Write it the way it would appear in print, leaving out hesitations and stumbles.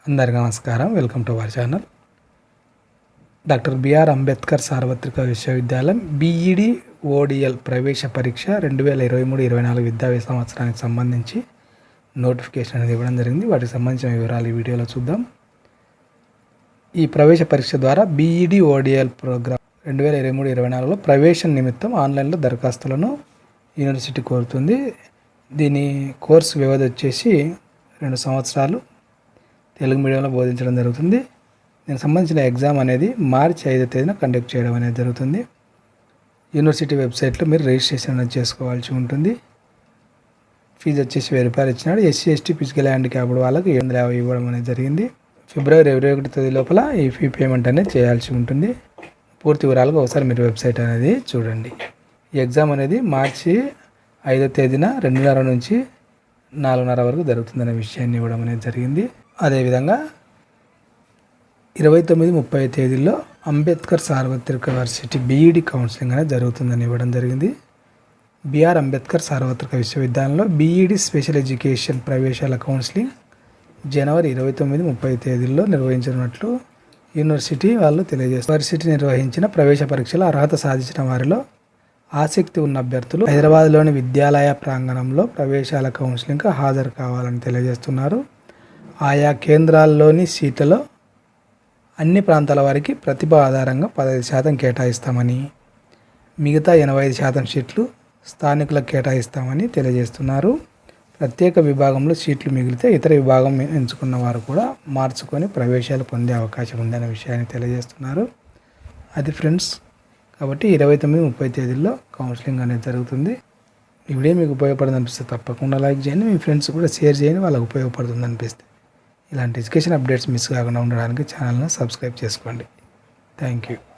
అందరికీ నమస్కారం. Welcome to our channel. Doctor BR Ambedkar సార్వత్రిక విశ్వవిద్యాలయం బీఈడి ఓడిఎల్ ప్రవేశ పరీక్ష 2023-24 విద్యా సంవత్సరానికి సంబంధించి నోటిఫికేషన్ అనేది ఇవ్వడం జరిగింది. వాటికి సంబంధించిన వివరాలు ఈ వీడియోలో చూద్దాం. ఈ ప్రవేశ పరీక్ష ద్వారా బీఈడి ఓడిఎల్ ప్రోగ్రామ్ 2023-24లో ప్రవేశం నిమిత్తం ఆన్లైన్లో దరఖాస్తులను యూనివర్సిటీ కోరుతుంది. దీని కోర్సు వ్యవధి వచ్చేసి 2 సంవత్సరాలు. తెలుగు మీడియంలో బోధించడం జరుగుతుంది. దీనికి సంబంధించిన ఎగ్జామ్ అనేది మార్చి 5వ తేదీన కండక్ట్ చేయడం అనేది జరుగుతుంది. యూనివర్సిటీ వెబ్సైట్లో మీరు రిజిస్ట్రేషన్ అనేది చేసుకోవాల్సి ఉంటుంది. ఫీజు వచ్చేసి 1000 రూపాయలు ఇచ్చినాడు. ఎస్సీ ఎస్టీ ఫిజికల్ హ్యాండిక్యాప్డ్ వాళ్ళకి 750 ఇవ్వడం అనేది జరిగింది. ఫిబ్రవరి 21 తేదీ లోపల ఈ ఫీ పేమెంట్ అనేది చేయాల్సి ఉంటుంది. పూర్తి వివరాలుగా ఒకసారి మీరు వెబ్సైట్ అనేది చూడండి. ఈ ఎగ్జామ్ అనేది మార్చి 5వ తేదీన 2:30 నుంచి 4:30 వరకు జరుగుతుందనే విషయాన్ని ఇవ్వడం అనేది జరిగింది. అదేవిధంగా 29-30 తేదీల్లో అంబేద్కర్ సార్వత్రిక యూనివర్సిటీ బీఈడి కౌన్సిలింగ్ అనేది జరుగుతుందని ఇవ్వడం జరిగింది. బిఆర్ అంబేద్కర్ సార్వత్రిక విశ్వవిద్యాలయంలో బీఈడి స్పెషల్ ఎడ్యుకేషన్ ప్రవేశాల కౌన్సిలింగ్ జనవరి 29-30 తేదీల్లో నిర్వహించనున్నట్లు యూనివర్సిటీ వాళ్ళు తెలియజేస్తారు. యూనివర్సిటీ నిర్వహించిన ప్రవేశ పరీక్షలో అర్హత సాధించిన వారిలో ఆసక్తి ఉన్న అభ్యర్థులు హైదరాబాద్లోని విద్యాలయ ప్రాంగణంలో ప్రవేశాల కౌన్సిలింగ్కి హాజరు కావాలని తెలియజేస్తున్నారు. ఆయా కేంద్రాల్లోని సీట్లలో అన్ని ప్రాంతాల వారికి ప్రతిభ ఆధారంగా 15% కేటాయిస్తామని, మిగతా 85% సీట్లు స్థానికులకు కేటాయిస్తామని తెలియజేస్తున్నారు. ప్రత్యేక విభాగంలో సీట్లు మిగిలితే ఇతర విభాగం ఎంచుకున్న వారు కూడా మార్చుకొని ప్రవేశాలు పొందే అవకాశం ఉందనే విషయాన్ని తెలియజేస్తున్నారు. అది ఫ్రెండ్స్, కాబట్టి 29-30 తేదీల్లో కౌన్సిలింగ్ అనేది జరుగుతుంది. ఈ వీడియో మీకు ఉపయోగపడుతుంది అనిపిస్తే తప్పకుండా లైక్ చేయండి. మీ ఫ్రెండ్స్ కూడా షేర్ చేయండి, వాళ్ళకి ఉపయోగపడుతుంది అనిపిస్తే. ఇలాంటి ఎడ్యుకేషన్ అప్డేట్స్ మిస్ కాకుండా ఉండడానికి ఛానల్ని సబ్స్క్రైబ్ చేసుకోండి. Thank you.